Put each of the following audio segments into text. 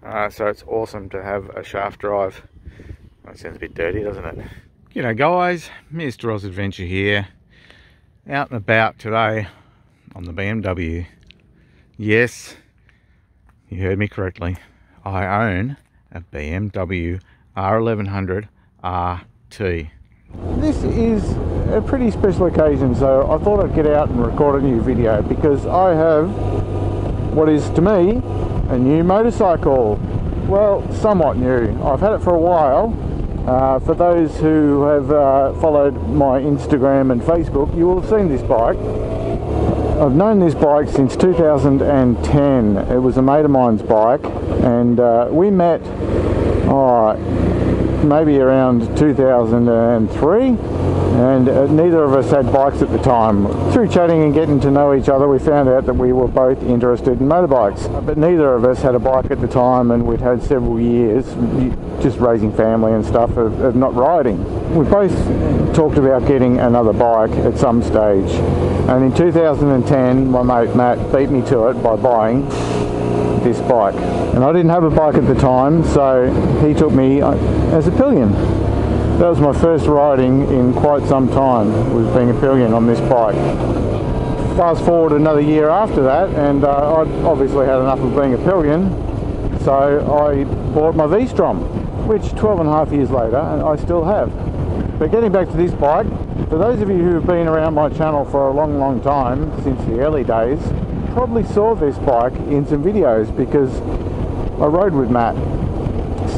So it's awesome to have a shaft drive. That sounds a bit dirty, doesn't it? G'day guys, Mr. Oz Adventure here. Out and about today on the BMW. Yes, you heard me correctly. I own a BMW R1100RT. This is a pretty special occasion, so I thought I'd get out and record a new video because I have what is to me a new motorcycle. Well, somewhat new. I've had it for a while. For those who have followed my Instagram and Facebook, you will have seen this bike. I've known this bike since 2010. It was a mate of mine's bike, and we met maybe around 2003, and neither of us had bikes at the time. Through chatting and getting to know each other, we found out that we were both interested in motorbikes, but neither of us had a bike at the time, and we'd had several years just raising family and stuff of not riding. We both talked about getting another bike at some stage, and in 2010 my mate Matt beat me to it by buying this bike, and I didn't have a bike at the time, so he took me as a pillion. That was my first riding in quite some time, was being a pillion on this bike. Fast forward another year after that, and I'd obviously had enough of being a pillion, so I bought my V-Strom, which 12 and a half years later I still have. But getting back to this bike, for those of you who have been around my channel for a long time, since the early days, probably saw this bike in some videos because I rode with Matt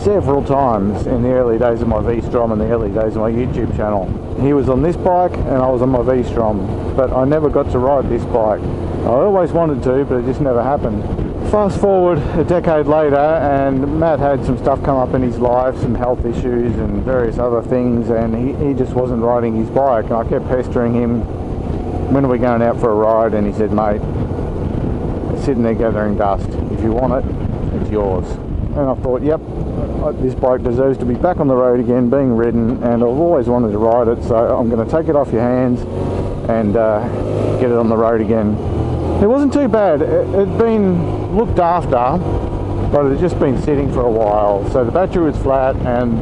several times in the early days of my V-Strom and the early days of my YouTube channel. He was on this bike and I was on my V-Strom, but I never got to ride this bike. I always wanted to, but it just never happened. Fast forward a decade later, and Matt had some stuff come up in his life, some health issues and various other things, and he just wasn't riding his bike. And I kept pestering him, when are we going out for a ride? And he said, mate, it's sitting there gathering dust. If you want it, it's yours. And I thought, yep, this bike deserves to be back on the road again, being ridden, and I've always wanted to ride it, so I'm going to take it off your hands and get it on the road again. It wasn't too bad. It had been looked after, but it had just been sitting for a while, so the battery was flat and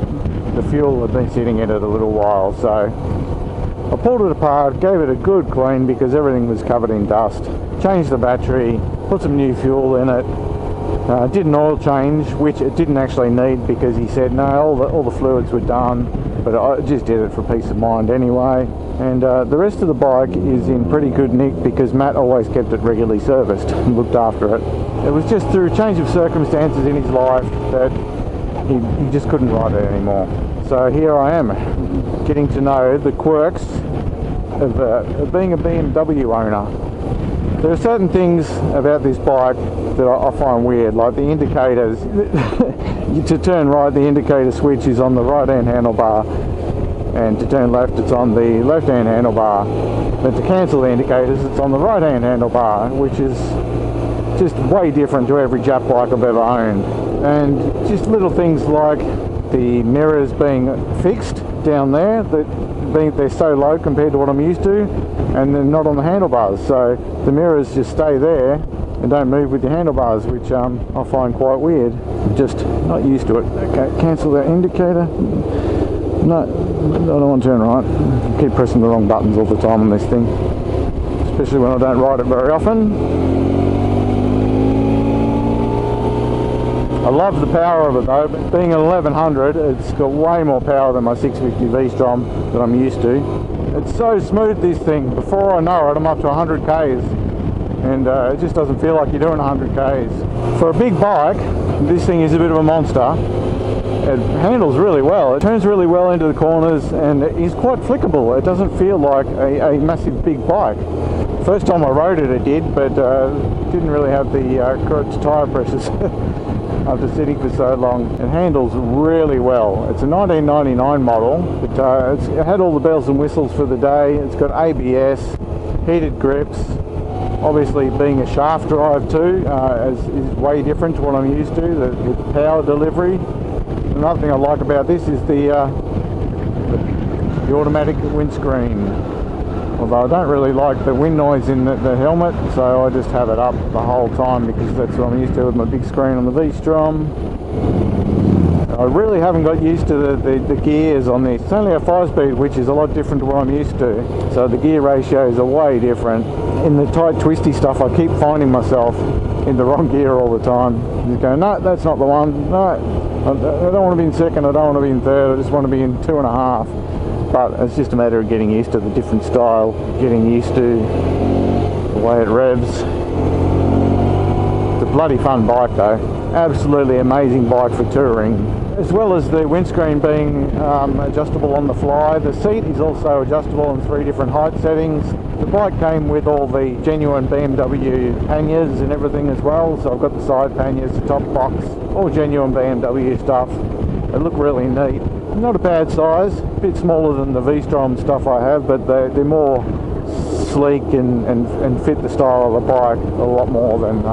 the fuel had been sitting in it a little while, so I pulled it apart, gave it a good clean because everything was covered in dust, changed the battery, put some new fuel in it. Did an oil change, which it didn't actually need because he said no, all the fluids were done, but I just did it for peace of mind anyway. And the rest of the bike is in pretty good nick because Matt always kept it regularly serviced and looked after it. It was just through a change of circumstances in his life that he just couldn't ride it anymore. So here I am, getting to know the quirks of being a BMW owner. There are certain things about this bike that I find weird, like the indicators. To turn right, the indicator switch is on the right hand handlebar, and to turn left it's on the left hand handlebar. But to cancel the indicators it's on the right hand handlebar, which is just way different to every Jap bike I've ever owned. And just little things like the mirrors being fixed down there, they're so low compared to what I'm used to, and they're not on the handlebars, so the mirrors just stay there and don't move with the handlebars, which I find quite weird. Just not used to it. Okay, cancel that indicator. No, I don't want to turn right. I keep pressing the wrong buttons all the time on this thing, especially when I don't ride it very often. I love the power of it though, but being an 1100, it's got way more power than my 650 V-Strom that I'm used to. It's so smooth, this thing. Before I know it, I'm up to 100 Ks, and it just doesn't feel like you're doing 100 Ks. For a big bike, this thing is a bit of a monster. It handles really well. It turns really well into the corners, and it is quite flickable. It doesn't feel like a massive big bike. First time I rode it, it did, but didn't really have the correct tyre pressures. After sitting for so long. It handles really well. It's a 1999 model, but it had all the bells and whistles for the day. It's got ABS, heated grips. Obviously, being a shaft drive too is way different to what I'm used to. The power delivery. Another thing I like about this is the automatic windscreen. although I don't really like the wind noise in the helmet, so I just have it up the whole time because that's what I'm used to with my big screen on the V-Strom. I really haven't got used to the gears on this. It's only a 5-speed, which is a lot different to what I'm used to, so the gear ratios are way different. In the tight twisty stuff, I keep finding myself in the wrong gear all the time. Just going, no, that's not the one, no, I don't want to be in second, I don't want to be in third, I just want to be in 2.5. But it's just a matter of getting used to the different style, getting used to the way it revs. It's a bloody fun bike though, absolutely amazing bike for touring. As well as the windscreen being adjustable on the fly, the seat is also adjustable in 3 different height settings. The bike came with all the genuine BMW panniers and everything as well, so I've got the side panniers, the top box, all genuine BMW stuff. They look really neat. Not a bad size, a bit smaller than the V-Strom stuff I have, but they're more sleek and fit the style of the bike a lot more than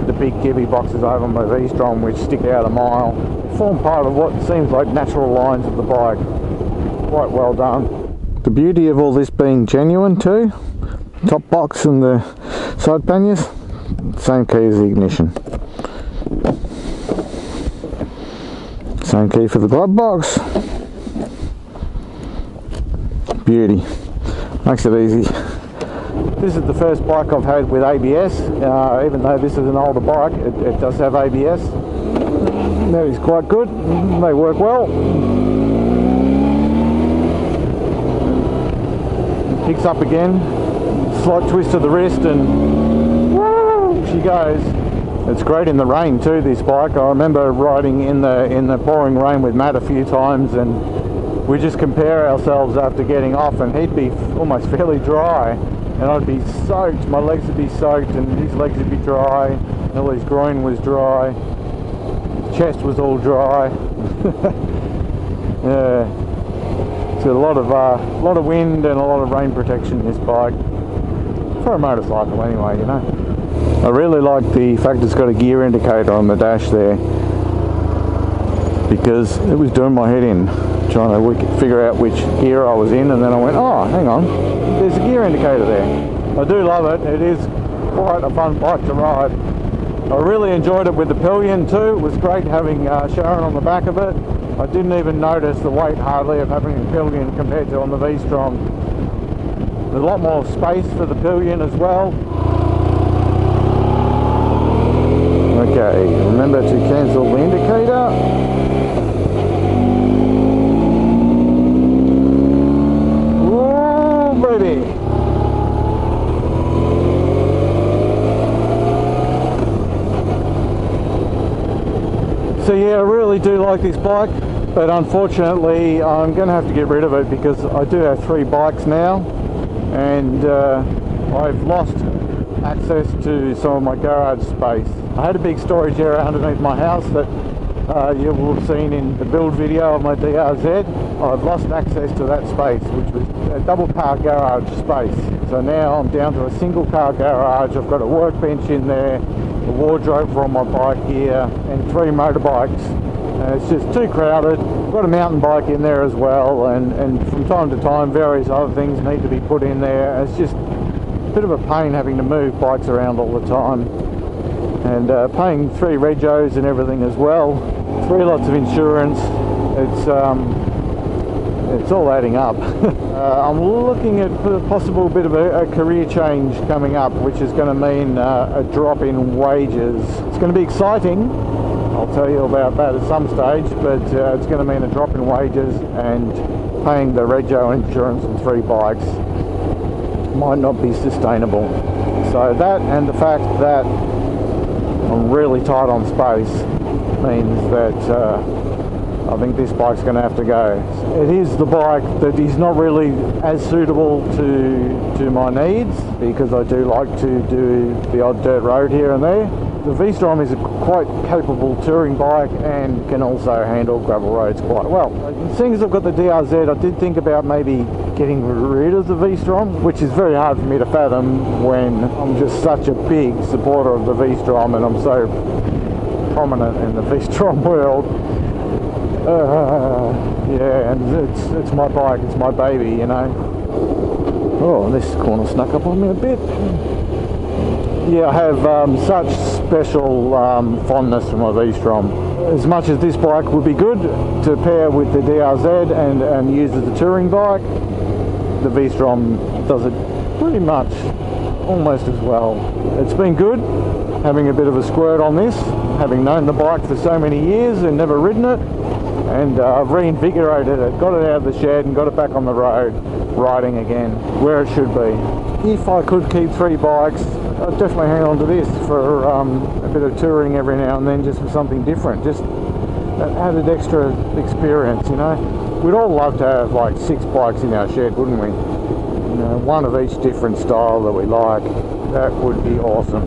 the big Gibby boxes I have on my V-Strom, which stick out a mile. Form part of what seems like natural lines of the bike. Quite well done. The beauty of all this being genuine too, top box and the side panniers, same key as the ignition. Same key for the glove box. Beauty. Makes it easy. This is the first bike I've had with ABS, even though this is an older bike, it does have ABS. That is quite good, they work well. It kicks up again, slight twist of the wrist and woo, she goes. It's great in the rain too, this bike. I remember riding in the pouring rain with Matt a few times, and we just compare ourselves after getting off, and he'd be almost fairly dry and I'd be soaked, my legs would be soaked and his legs would be dry, and all his groin was dry, his chest was all dry. Yeah. It's got a lot of wind and a lot of rain protection, this bike, for a motorcycle anyway, you know. I really like the fact it's got a gear indicator on the dash there, because it was doing my head in trying to figure out which gear I was in, and then I went, oh, hang on, there's a gear indicator there. I do love it. It is quite a fun bike to ride. I really enjoyed it with the pillion too. It was great having Sharon on the back of it. I didn't even notice the weight hardly of having a pillion compared to on the V-Strom. There's a lot more space for the pillion as well. Okay, remember to cancel the indicator. Whoa, baby! So yeah, I really do like this bike, but unfortunately I'm going to have to get rid of it because I do have 3 bikes now, and I've lost access to some of my garage space. I had a big storage area underneath my house that you will have seen in the build video of my DRZ. I've lost access to that space, which was a double car garage space. So now I'm down to a single car garage. I've got a workbench in there, a wardrobe for all my bike gear, and 3 motorbikes. It's just too crowded. I've got a mountain bike in there as well, and from time to time various other things need to be put in there. It's just a bit of a pain having to move bikes around all the time, and paying 3 regos and everything as well, 3 lots of insurance. It's all adding up. I'm looking at a possible bit of a career change coming up, which is going to mean a drop in wages. It's going to be exciting, I'll tell you about that at some stage, but it's going to mean a drop in wages, and paying the rego insurance on 3 bikes might not be sustainable. So that, and the fact that I'm really tight on space, means that I think this bike's going to have to go. It is the bike that is not really as suitable to my needs, because I do like to do the odd dirt road here and there. The V-Strom is a quite capable touring bike and can also handle gravel roads quite well. Seeing as I've got the DRZ, I did think about maybe getting rid of the V-Strom, which is very hard for me to fathom when I'm just such a big supporter of the V-Strom and I'm so prominent in the V-Strom world. Yeah, and it's my bike, it's my baby, you know. Oh, this corner snuck up on me a bit. Yeah, I have such special fondness for my V-Strom. As much as this bike would be good to pair with the DRZ and use as a touring bike, the V-Strom does it pretty much almost as well. It's been good having a bit of a squirt on this, having known the bike for so many years and never ridden it, and I've reinvigorated it, got it out of the shed and got it back on the road, riding again where it should be. If I could keep 3 bikes, I'd definitely hang on to this for a bit of touring every now and then, just for something different, just that added extra experience, you know. We'd all love to have like 6 bikes in our shed, wouldn't we? You know, one of each different style that we like. That would be awesome.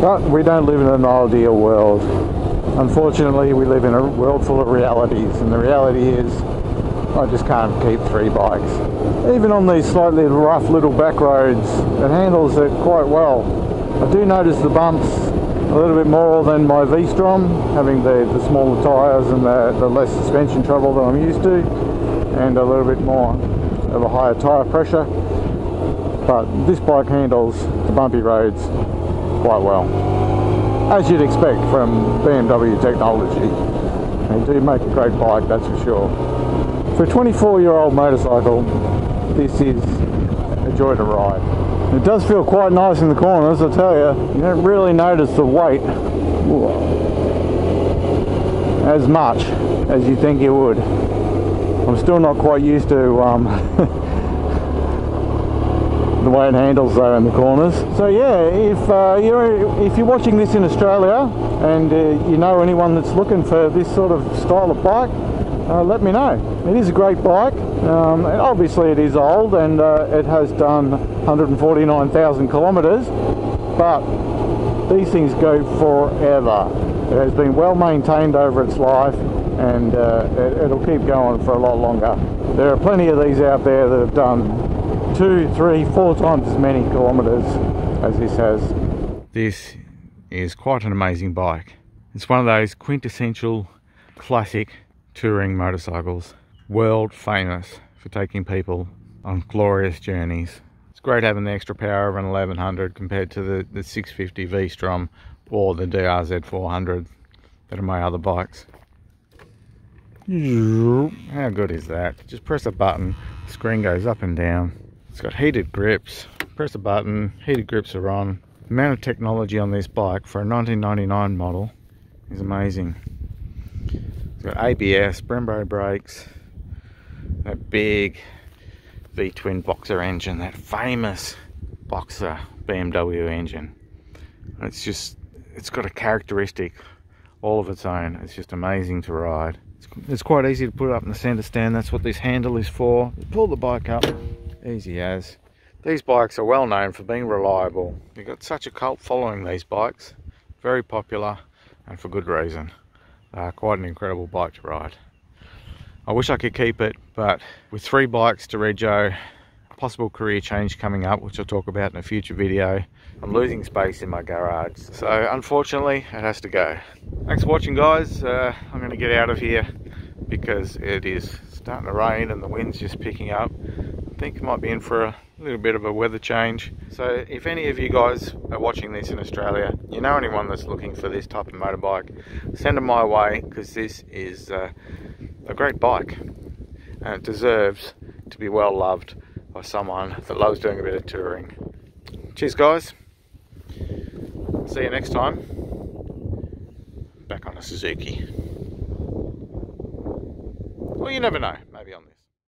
But we don't live in an ideal world. Unfortunately, we live in a world full of realities, and the reality is I just can't keep 3 bikes. Even on these slightly rough little back roads, it handles it quite well. I do notice the bumps a little bit more than my V-Strom, having the smaller tyres and the less suspension trouble that I'm used to, and a little bit more of a higher tyre pressure. But this bike handles the bumpy roads quite well, as you'd expect from BMW technology. They do make a great bike, that's for sure. For a 24-year-old motorcycle, this is a joy to ride. It does feel quite nice in the corners, I tell you. You don't really notice the weight as much as you think you would. I'm still not quite used to the way it handles though in the corners. So yeah, if you're watching this in Australia and you know anyone that's looking for this sort of style of bike, let me know. It is a great bike. Obviously it is old and it has done 149,000 kilometres, but these things go forever. It has been well maintained over its life, and it'll keep going for a lot longer. There are plenty of these out there that have done 2, 3, 4 times as many kilometres as this has. This is quite an amazing bike. It's one of those quintessential classic touring motorcycles, world famous for taking people on glorious journeys. It's great having the extra power of an 1100 compared to the 650 V-Strom or the DRZ 400 that are my other bikes. How good is that? Just press a button, the screen goes up and down. It's got heated grips, press a button, heated grips are on. The amount of technology on this bike for a 1999 model is amazing. It's got ABS, Brembo brakes, that big V-twin boxer engine, that famous boxer BMW engine. It's got a characteristic all of its own. It's just amazing to ride. It's quite easy to put it up in the centre stand. That's what this handle is for. Pull the bike up, easy as. These bikes are well known for being reliable. You've got such a cult following these bikes. Very popular, and for good reason. Quite an incredible bike to ride. I wish I could keep it, but with 3 bikes to rego, possible career change coming up, which I'll talk about in a future video, I'm losing space in my garage. So unfortunately, it has to go. Thanks for watching, guys. I'm going to get out of here because it is starting to rain and the wind's just picking up. I think I might be in for a little bit of a weather change. So if any of you guys are watching this in Australia, you know anyone that's looking for this type of motorbike, send them my way, because this is a great bike and it deserves to be well loved by someone that loves doing a bit of touring. Cheers, guys. See you next time. Back on a Suzuki. Well, you never know, maybe on this.